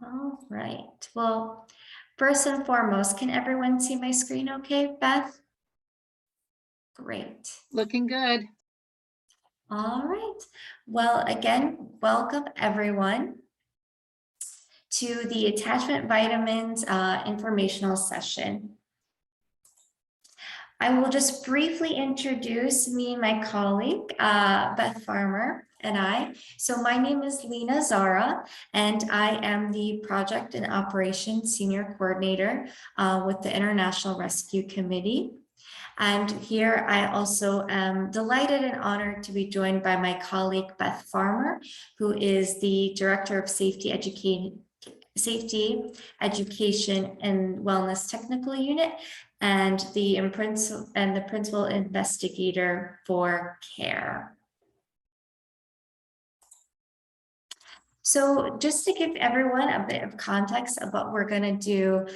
All right. Well, first and foremost, can everyone see my screen okay, Beth? Great. Looking good. All right. Well, again, welcome everyone to the attachment vitamins informational session. I will just briefly introduce me and my colleague, Beth Farmer, and I. So my name is Lena Zara, and I am the Project and Operations Senior Coordinator with the International Rescue Committee. And here I also am delighted and honored to be joined by my colleague, Beth Farmer, who is the Director of Safety Education and Wellness Technical Unit and the principal investigator for CARE. So just to give everyone a bit of context of what we're going to do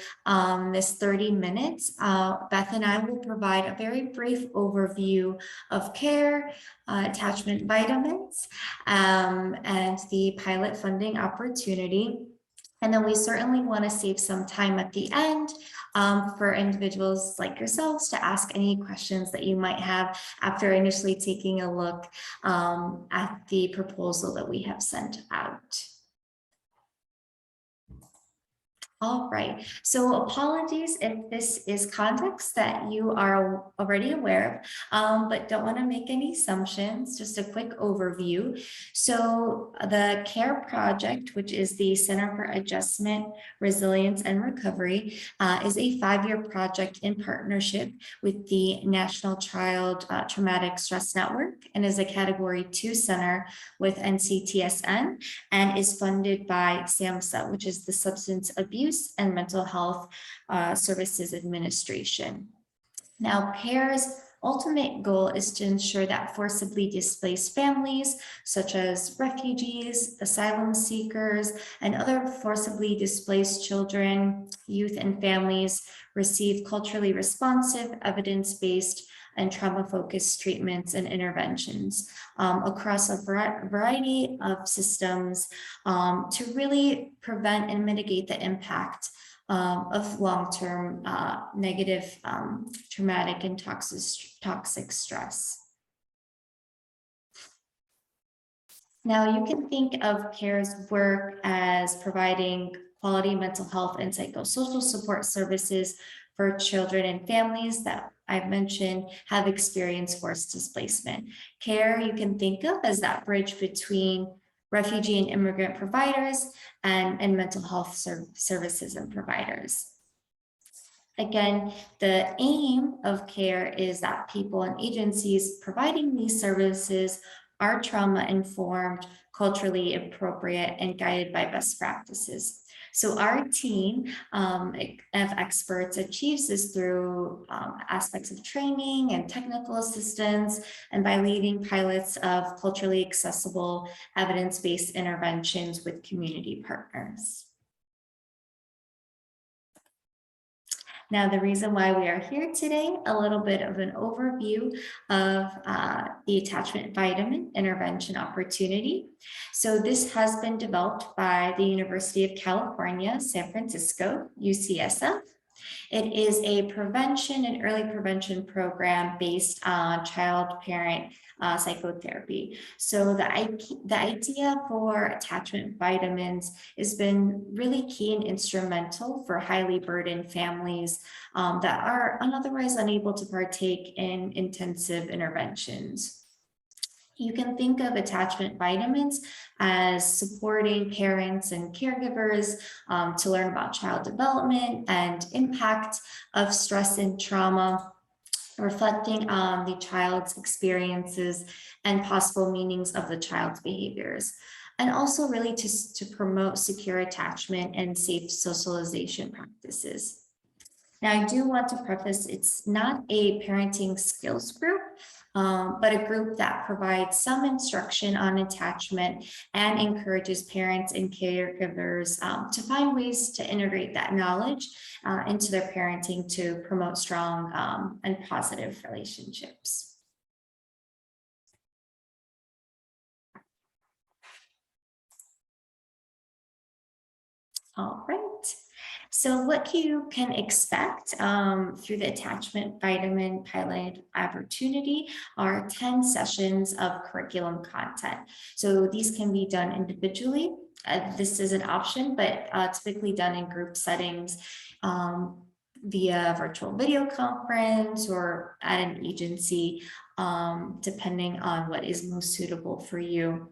this 30 minutes, Beth and I will provide a very brief overview of CARE, attachment vitamins, and the pilot funding opportunity. And then we certainly want to save some time at the end for individuals like yourselves to ask any questions that you might have after initially taking a look at the proposal that we have sent out. All right, so apologies if this is context that you are already aware of, but don't want to make any assumptions, just a quick overview. So the CARE project, which is the Center for Adjustment, Resilience, and Recovery, is a 5-year project in partnership with the National Child Traumatic Stress Network and is a Category 2 center with NCTSN and is funded by SAMHSA, which is the Substance Abuse and Mental Health Services Administration. Now, CARE's ultimate goal is to ensure that forcibly displaced families, such as refugees, asylum seekers, and other forcibly displaced children, youth, and families receive culturally responsive, evidence-based, and trauma-focused treatments and interventions across a variety of systems to really prevent and mitigate the impact of long-term negative, traumatic, and toxic stress. Now, you can think of CARE's work as providing quality mental health and psychosocial support services for children and families that I've mentioned have experienced forced displacement. CARE you can think of as that bridge between refugee and immigrant providers and mental health services and providers. Again, the aim of CARE is that people and agencies providing these services are trauma-informed, culturally appropriate, and guided by best practices. So our team of experts achieves this through aspects of training and technical assistance, and by leading pilots of culturally accessible, evidence-based interventions with community partners. Now, the reason why we are here today, a little bit of an overview of the attachment vitamin intervention opportunity. So this has been developed by the University of California, San Francisco, UCSF. It is a prevention and early prevention program based on child-parent psychotherapy. So the idea for attachment vitamins has been really key and instrumental for highly burdened families that are otherwise unable to partake in intensive interventions. You can think of attachment vitamins as supporting parents and caregivers to learn about child development and impact of stress and trauma, reflecting on the child's experiences and possible meanings of the child's behaviors, and also really to promote secure attachment and safe socialization practices. Now, I do want to preface, it's not a parenting skills group, but a group that provides some instruction on attachment and encourages parents and caregivers to find ways to integrate that knowledge into their parenting to promote strong and positive relationships. All right. So what you can expect through the attachment vitamin pilot opportunity are 10 sessions of curriculum content. So these can be done individually. This is an option, but typically done in group settings via virtual video conference or at an agency, depending on what is most suitable for you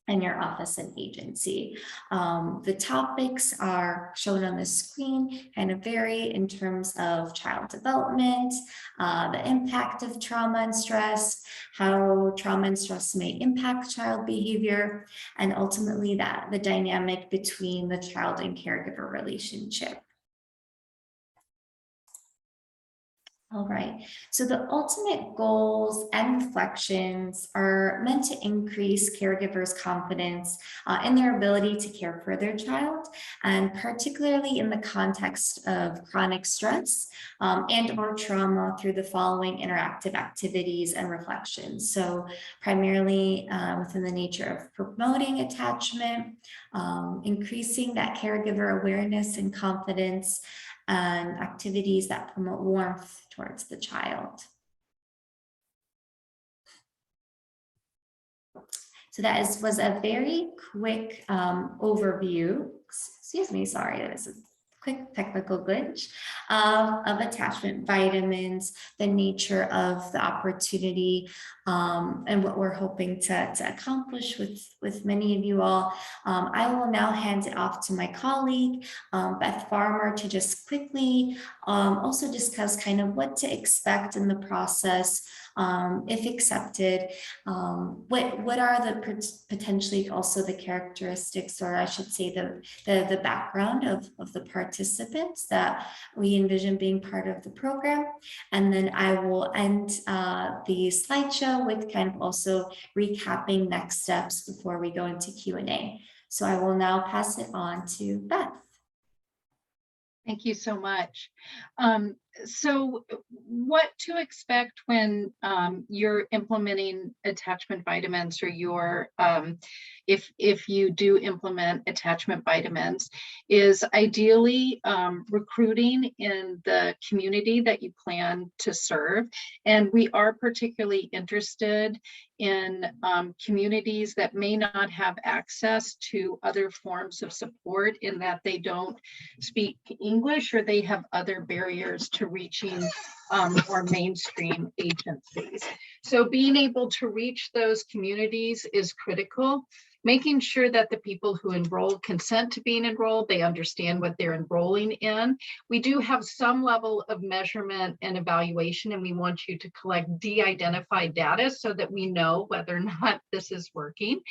and your office and agency. The topics are shown on the screen and vary in terms of child development, the impact of trauma and stress, how trauma and stress may impact child behavior, and ultimately the dynamic between the child and caregiver relationship. All right, so the ultimate goals and reflections are meant to increase caregivers' confidence in their ability to care for their child, and particularly in the context of chronic stress and or trauma through the following interactive activities and reflections. So primarily within the nature of promoting attachment, increasing that caregiver awareness and confidence, and activities that promote warmth towards the child. So that was a very quick overview. Excuse me, sorry, that was a quick technical glitch of attachment vitamins, the nature of the opportunity, and what we're hoping to accomplish with many of you all. I will now hand it off to my colleague, Beth Farmer, to just quickly also discuss kind of what to expect in the process if accepted. What are the potentially also the characteristics, or I should say the background of the participants that we envision being part of the program. And then I will end the slideshow with kind of also recapping next steps before we go into Q&A. So I will now pass it on to Beth. Thank you so much. So what to expect when you're implementing attachment vitamins, or your if you do implement attachment vitamins, is ideally recruiting in the community that you plan to serve. And we are particularly interested in communities that may not have access to other forms of support, in that they don't speak English or they have other barriers to reaching more mainstream agencies. So being able to reach those communities is critical. Making sure that the people who enroll consent to being enrolled, they understand what they're enrolling in. We do have some level of measurement and evaluation, and we want you to collect de-identified data so that we know whether or not this is working.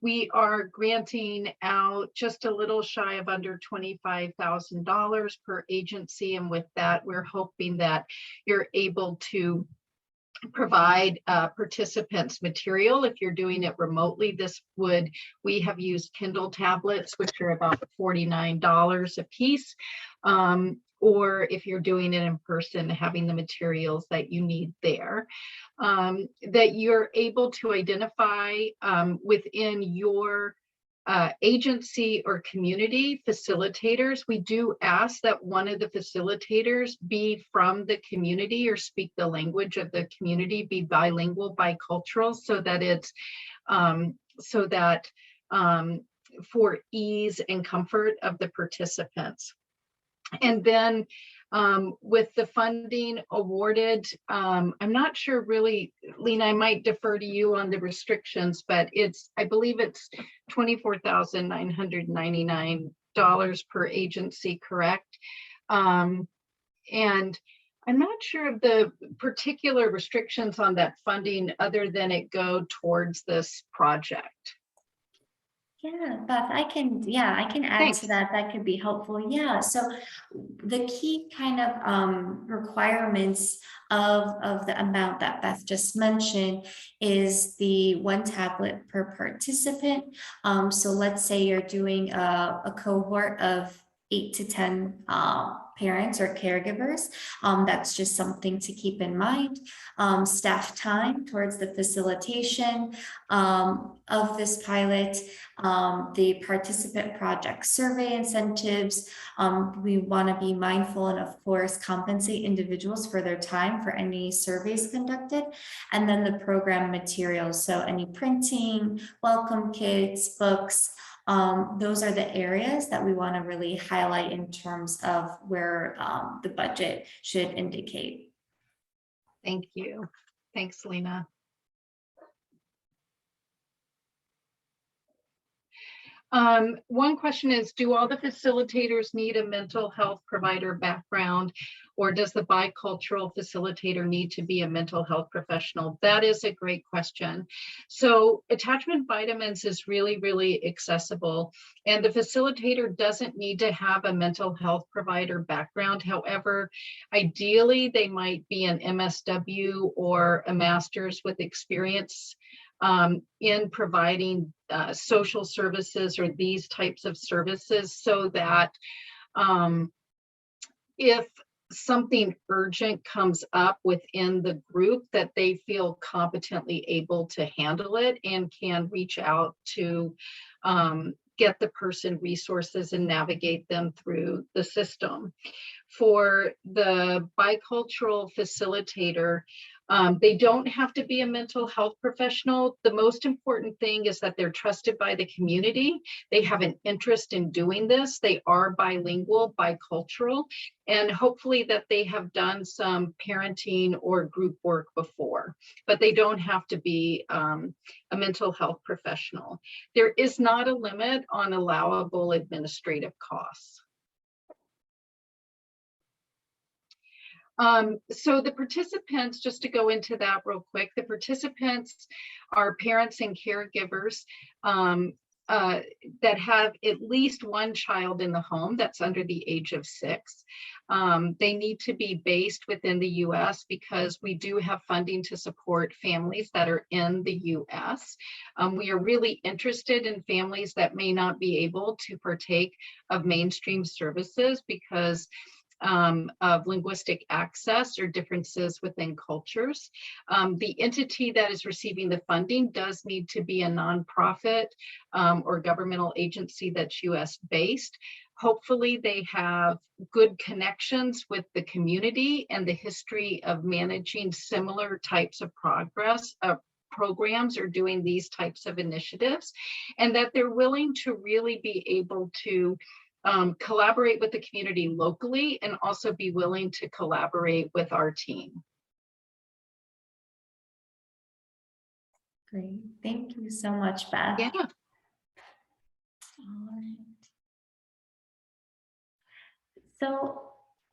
We are granting out just a little shy of under $25,000 per agency. And with that, we're hoping that you're able to provide participants material. If you're doing it remotely, we have used Kindle tablets, which are about $49 a piece. Or if you're doing it in person, having the materials that you need there. That you're able to identify within your agency or community facilitators. We do ask that one of the facilitators be from the community or speak the language of the community, be bilingual, bicultural, so that it's for ease and comfort of the participants. And then with the funding awarded, I'm not sure really, Lena, I might defer to you on the restrictions, but I believe it's $24,999 per agency, correct? And I'm not sure of the particular restrictions on that funding other than it go towards this project. Yeah, Beth, I can add Thanks. to that. That could be helpful. Yeah, so the key kind of requirements of the amount that Beth just mentioned is the 1 tablet per participant. So let's say you're doing a cohort of 8 to 10 parents or caregivers. That's just something to keep in mind. Staff time towards the facilitation of this pilot, the participant project survey incentives. We want to be mindful and of course compensate individuals for their time for any surveys conducted, and then the program materials. So any printing, welcome kits, books, those are the areas that we want to really highlight in terms of where the budget should indicate. Thank you. Thanks, Lena. One question is, do all the facilitators need a mental health provider background, or does the bicultural facilitator need to be a mental health professional? That is a great question. So attachment vitamins is really, really accessible, and the facilitator doesn't need to have a mental health provider background. However, ideally, they might be an MSW or a master's with experience in providing social services or these types of services, so that if something urgent comes up within the group, that they feel competently able to handle it and can reach out to get the person resources and navigate them through the system. For the bicultural facilitator, they don't have to be a mental health professional. The most important thing is that they're trusted by the community. They have an interest in doing this. They are bilingual, bicultural, and hopefully that they have done some parenting or group work before, but they don't have to be a mental health professional. There is not a limit on allowable administrative costs. So the participants, just to go into that real quick, the participants are parents and caregivers that have at least one child in the home that's under the age of 6. They need to be based within the US because we do have funding to support families that are in the US. We are really interested in families that may not be able to partake of mainstream services because of linguistic access or differences within cultures. The entity that is receiving the funding does need to be a nonprofit or governmental agency that's US based. Hopefully they have good connections with the community and the history of managing similar types of programs or doing these types of initiatives, and that they're willing to really be able to collaborate with the community locally and also be willing to collaborate with our team. Great, thank you so much, Beth. Yeah. All right. So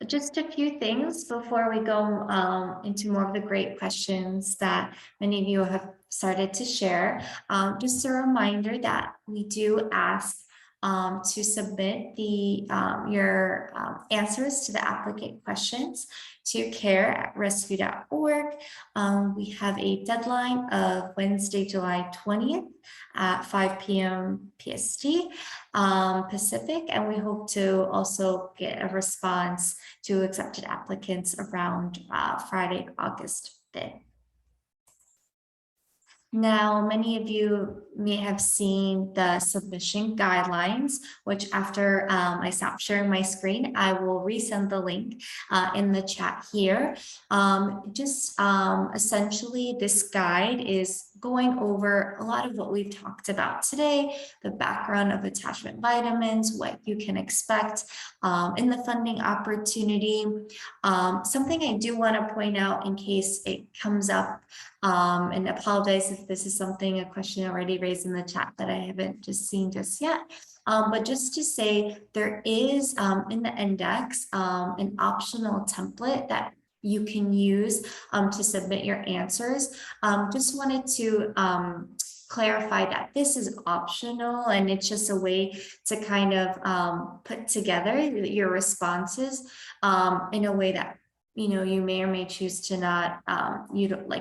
just a few things before we go into more of the great questions that many of you have started to share. Just a reminder that we do ask to submit your answers to the applicant questions to care@rescue.org. We have a deadline of Wednesday, July 20th at 5 p.m. PST Pacific, and we hope to also get a response to accepted applicants around Friday, August 5th. Now, many of you may have seen the submission guidelines, which after I stop sharing my screen, I will resend the link in the chat here. Essentially, this guide is going over a lot of what we've talked about today, the background of attachment vitamins, what you can expect in the funding opportunity. Something I do want to point out in case it comes up, and apologize if this is a question already raised in the chat that I haven't just seen just yet. But just to say, there is in the index an optional template that you can use to submit your answers. Just wanted to clarify that this is optional and it's just a way to kind of put together your responses in a way that you may or may choose to not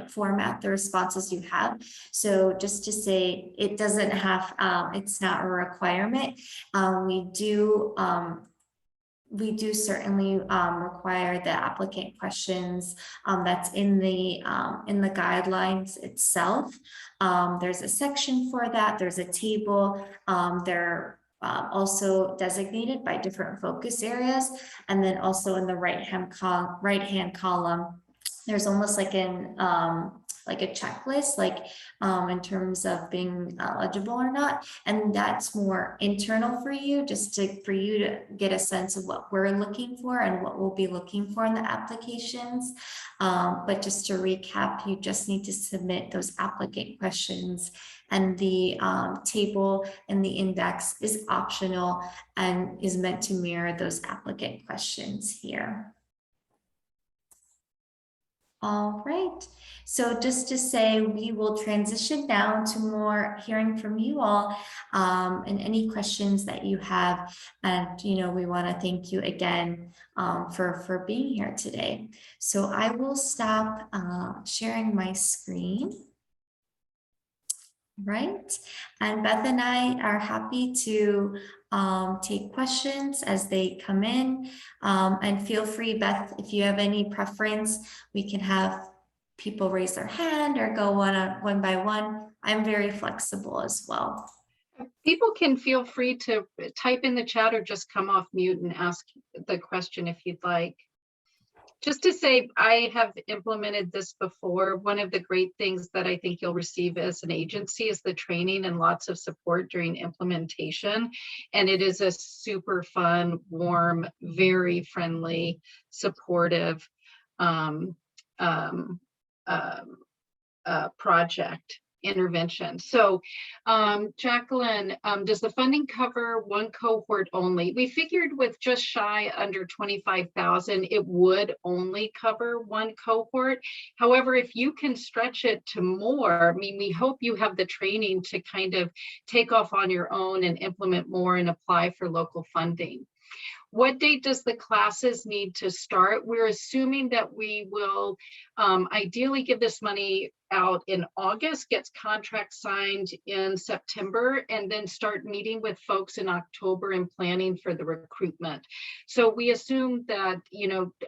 format the responses you have. So just to say, it doesn't have, it's not a requirement. We do we do certainly require the applicant questions that's in the guidelines itself. There's a section for that. There's a table. They're also designated by different focus areas, and then also in the right-hand column, there's almost like a checklist, like in terms of being eligible or not. And that's more internal for you, just for you to get a sense of what we're looking for and what we'll be looking for in the applications. But just to recap, you just need to submit those applicant questions, and the table and the index is optional and is meant to mirror those applicant questions here. All right, so just to say, we will transition now to more hearing from you all and any questions that you have. And, we want to thank you again for being here today. So I will stop sharing my screen. Right, and Beth and I are happy to take questions as they come in, and feel free, Beth, if you have any preference, we can have people raise their hand or go one by one. I'm very flexible as well. People can feel free to type in the chat or just come off mute and ask the question if you'd like. Just to say, I have implemented this before. One of the great things that I think you'll receive as an agency is the training and lots of support during implementation. And it is a super fun, warm, very friendly, supportive project intervention. So Jacqueline, does the funding cover one cohort only? We figured with just shy under 25,000, it would only cover one cohort. However, if you can stretch it to more, I mean, we hope you have the training to kind of take off on your own and implement more and apply for local funding. What date does the classes need to start? We're assuming that we will ideally give this money out in August, gets contracts signed in September, and then start meeting with folks in October and planning for the recruitment. So we assume that,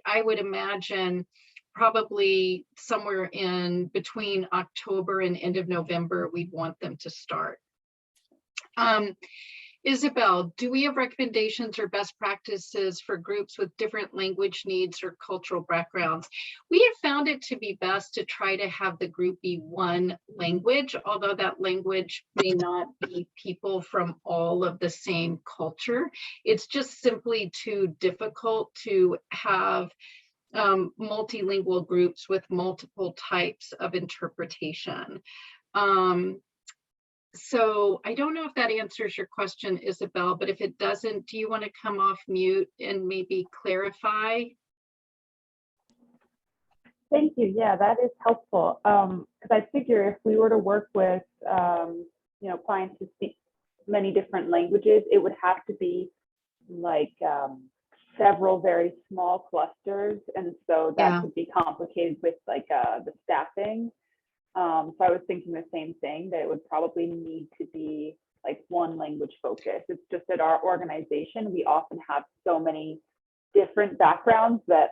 I would imagine probably somewhere in between October and end of November, we'd want them to start. Isabel, do we have recommendations or best practices for groups with different language needs or cultural backgrounds? We have found it to be best to try to have the group be one language, although that language may not be people from all of the same culture. It's just simply too difficult to have multilingual groups with multiple types of interpretation. So I don't know if that answers your question, Isabel, but if it doesn't, do you want to come off mute and maybe clarify? Thank you. Yeah, that is helpful. Because I figure if we were to work with, clients who speak many different languages, it would have to be like several very small clusters. And so that could be complicated with like the staffing. So I was thinking the same thing, that it would probably need to be like one language focus. It's just that our organization, we often have so many different backgrounds that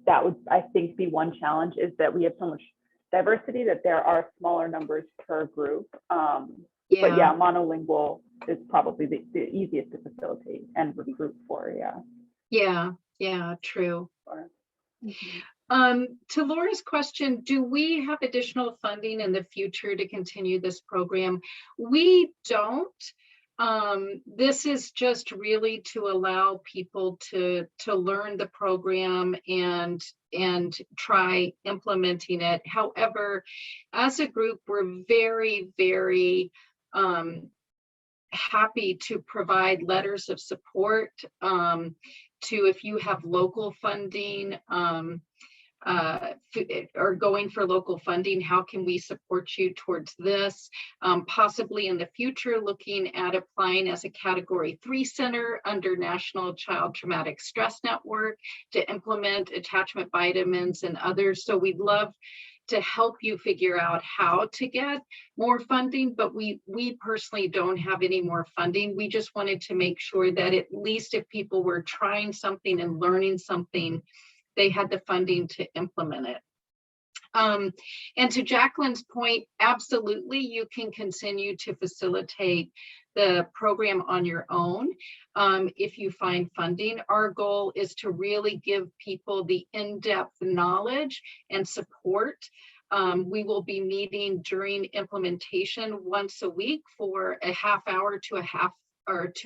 that would, I think, be one challenge, is that we have so much diversity that there are smaller numbers per group. But yeah, monolingual is probably the easiest to facilitate and recruit for. Yeah, true. To Laura's question, do we have additional funding in the future to continue this program? We don't. This is just really to allow people to learn the program and try implementing it. However, as a group, we're very, very happy to provide letters of support to, if you have local funding, or going for local funding, how can we support you towards this? Possibly in the future, looking at applying as a Category 3 center under National Child Traumatic Stress Network to implement attachment vitamins and others. So we'd love to help you figure out how to get more funding, but we personally don't have any more funding. We just wanted to make sure that at least if people were trying something and learning something, they had the funding to implement it. And to Jacqueline's point, absolutely, you can continue to facilitate the program on your own if you find funding. Our goal is to really give people the in-depth knowledge and support. We will be meeting during implementation once a week for a half hour to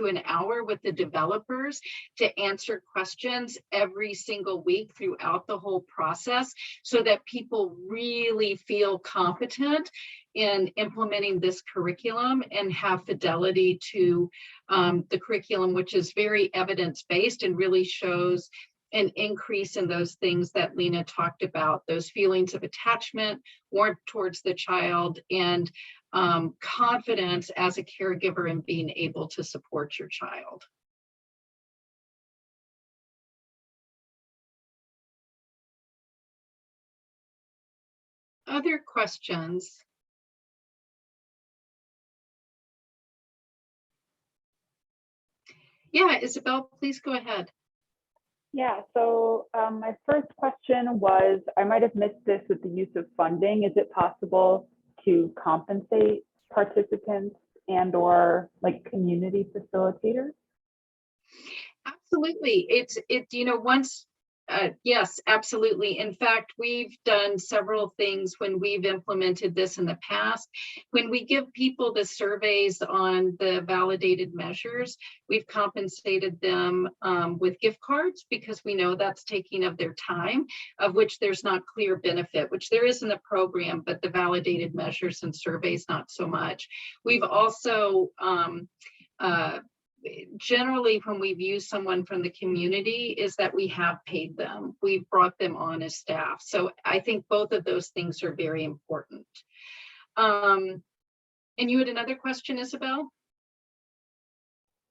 an hour with the developers to answer questions every single week throughout the whole process, so that people really feel competent in implementing this curriculum and have fidelity to the curriculum, which is very evidence-based and really shows an increase in those things that Lena talked about, those feelings of attachment, warmth towards the child, and confidence as a caregiver in being able to support your child. Other questions? Yeah, Isabel, please go ahead. Yeah, so my first question was, I might have missed this with the use of funding. Is it possible to compensate participants and or like community facilitators? Absolutely. Yes, absolutely. In fact, we've done several things when we've implemented this in the past. When we give people the surveys on the validated measures, we've compensated them with gift cards, because we know that's taking of their time, of which there's not clear benefit, which there is in the program, but the validated measures and surveys, not so much. We've also generally, when we've used someone from the community, is that we have paid them. We've brought them on as staff. So I think both of those things are very important. And you had another question, Isabel?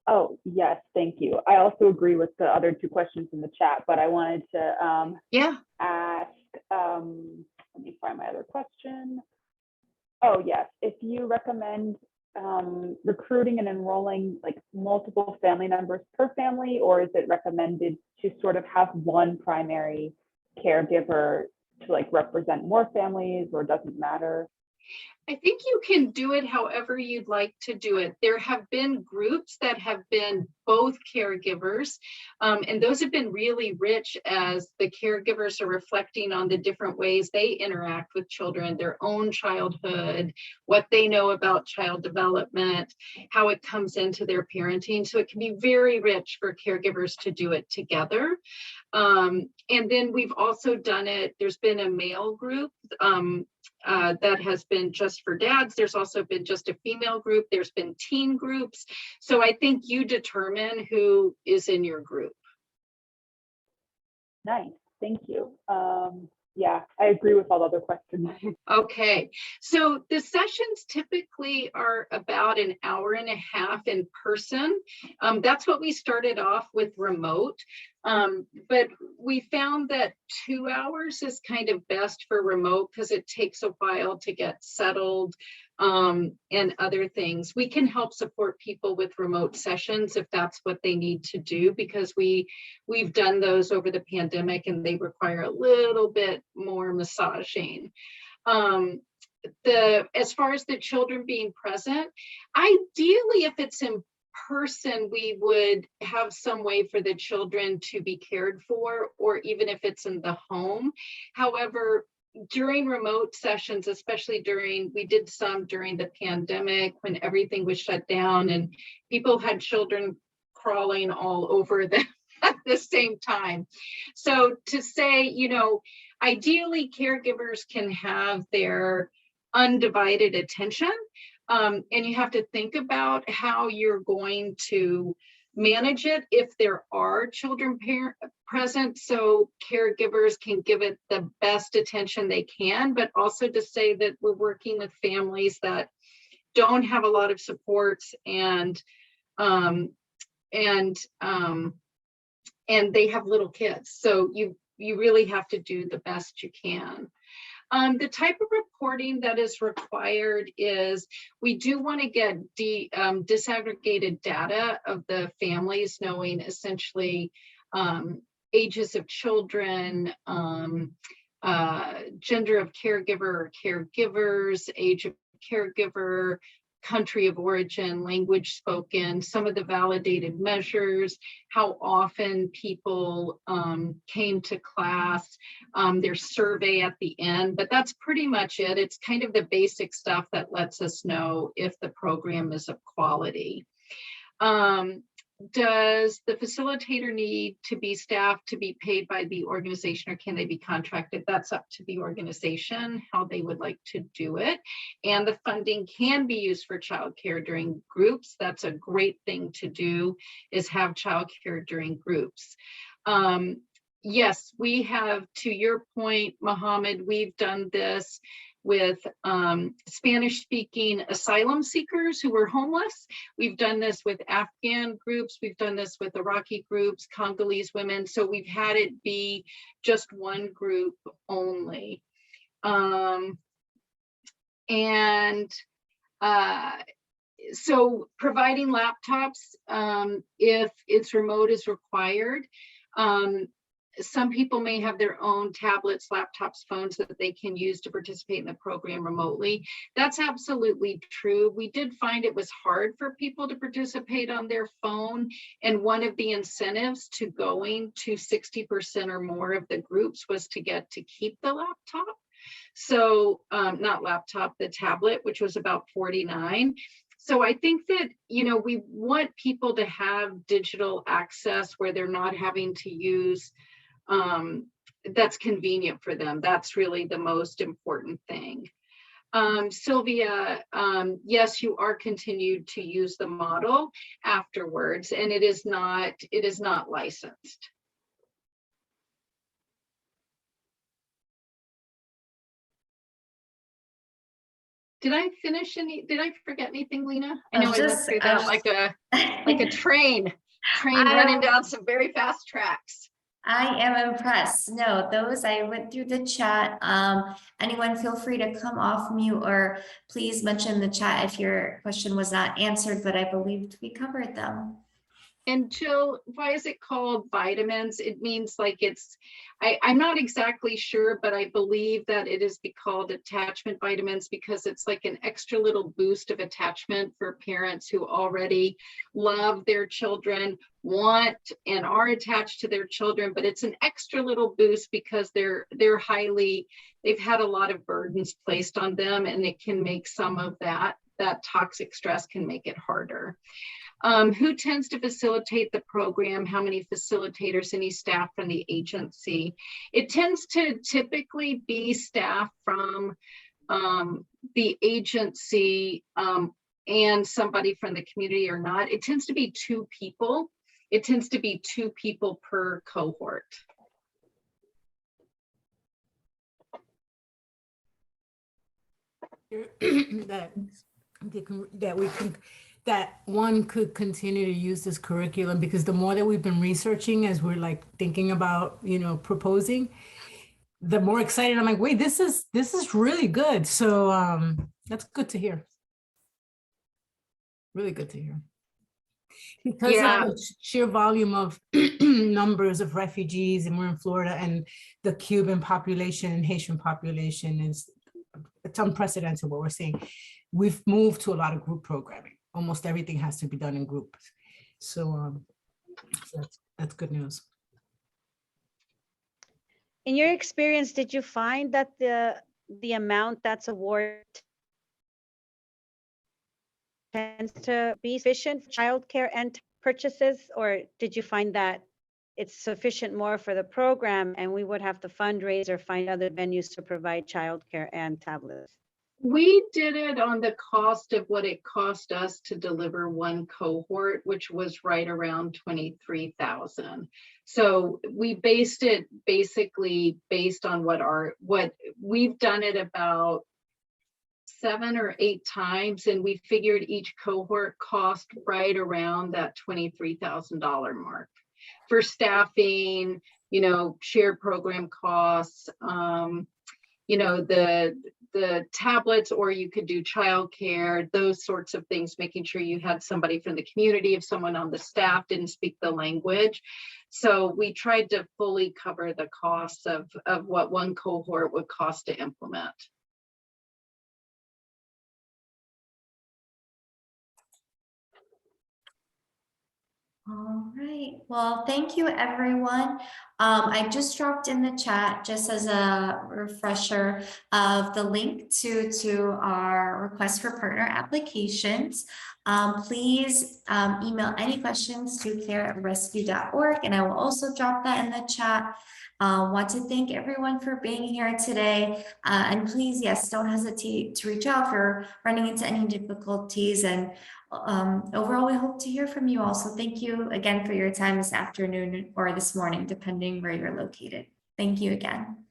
Oh, yes, thank you. I also agree with the other two questions in the chat, but I wanted to ask, let me find my other question. Oh, yes, if you recommend recruiting and enrolling like multiple family members per family, or is it recommended to sort of have one primary caregiver to like represent more families, or doesn't matter? I think you can do it however you'd like to do it. There have been groups that have been both caregivers, and those have been really rich as the caregivers are reflecting on the different ways they interact with children, their own childhood, what they know about child development, how it comes into their parenting. So it can be very rich for caregivers to do it together. And then we've also done it, there's been a male group that has been just for dads. There's also been just a female group. There's been teen groups. So I think you determine who is in your group. Nice, thank you. Yeah, I agree with all the other questions. Okay, so the sessions typically are about an hour and a half in person. That's what we started off with remote. But we found that 2 hours is kind of best for remote because it takes a while to get settled and other things. We can help support people with remote sessions if that's what they need to do, because we've done those over the pandemic and they require a little bit more massaging. As far as the children being present, ideally, if it's in person, we would have some way for the children to be cared for, or even if it's in the home. However, during remote sessions, especially we did some during the pandemic when everything was shut down and people had children crawling all over them at the same time. So to say, ideally caregivers can have their undivided attention. And you have to think about how you're going to manage it if there are children present, so caregivers can give it the best attention they can, but also to say that we're working with families that don't have a lot of supports and they have little kids. So you really have to do the best you can. The type of reporting that is required is we do want to get disaggregated data of the families, knowing essentially ages of children, gender of caregiver or caregivers, age of caregiver, country of origin, language spoken, some of the validated measures, how often people came to class, their survey at the end, but that's pretty much it. It's kind of the basic stuff that lets us know if the program is of quality. Does the facilitator need to be staffed to be paid by the organization, or can they be contracted? That's up to the organization, how they would like to do it. And the funding can be used for childcare during groups. That's a great thing to do, is have childcare during groups. Yes, we have, to your point, Mohammed, we've done this with Spanish-speaking asylum seekers who were homeless. We've done this with Afghan groups. We've done this with Iraqi groups, Congolese women. So we've had it be just one group only. So providing laptops, if it's remote, is required. Some people may have their own tablets, laptops, phones that they can use to participate in the program remotely. That's absolutely true. We did find it was hard for people to participate on their phone. And one of the incentives to going to 60% or more of the groups was to get to keep the laptop. So not laptop, the tablet, which was about 49. So I think that, you know, we want people to have digital access where they're not having to use that's convenient for them. That's really the most important thing. Sylvia, yes, you are continued to use the model afterwards, and it is not licensed. Did I finish did I forget anything, Lena? I know I went through that like a train running down some very fast tracks. I am impressed. No, those, I went through the chat. Anyone feel free to come off mute, or please mention the chat if your question was not answered, but I believed we covered them. And Jill, why is it called vitamins? It means like it's, I'm not exactly sure, but I believe that it is called attachment vitamins because it's like an extra little boost of attachment for parents who already love their children, want and are attached to their children, but it's an extra little boost because they've had a lot of burdens placed on them, and it can make some of that toxic stress can make it harder. Who tends to facilitate the program? How many facilitators? Any staff from the agency? It tends to typically be staff from the agency and somebody from the community or not. It tends to be 2 people. It tends to be 2 people per cohort. that one could continue to use this curriculum, because the more that we've been researching as we're like thinking about, you know, proposing, the more excited I'm like, wait, this is really good. So that's good to hear. Really good to hear. Because of the sheer volume of numbers of refugees, and we're in Florida, and the Cuban population and Haitian population it's unprecedented what we're seeing. We've moved to a lot of group programming. Almost everything has to be done in groups. So that's good news. In your experience, did you find that the amount that's awarded tends to be sufficient for childcare and purchases, or did you find that it's sufficient more for the program and we would have to fundraise or find other venues to provide childcare and tablets? We did it on the cost of what it cost us to deliver one cohort, which was right around 23,000. So we based it basically based on what we've done it about 7 or 8 times, and we figured each cohort cost right around that $23,000 mark for staffing, you know, shared program costs, the tablets, or you could do childcare, those sorts of things, making sure you had somebody from the community if someone on the staff didn't speak the language. So we tried to fully cover the costs of what one cohort would cost to implement. All right, well, thank you, everyone. I just dropped in the chat, just as a refresher, of the link to our request for partner applications. Please email any questions to care@rescue.org, and I will also drop that in the chat. Want to thank everyone for being here today. And please, yes, don't hesitate to reach out for running into any difficulties. And overall, we hope to hear from you all. So thank you again for your time this afternoon or this morning, depending where you're located. Thank you again.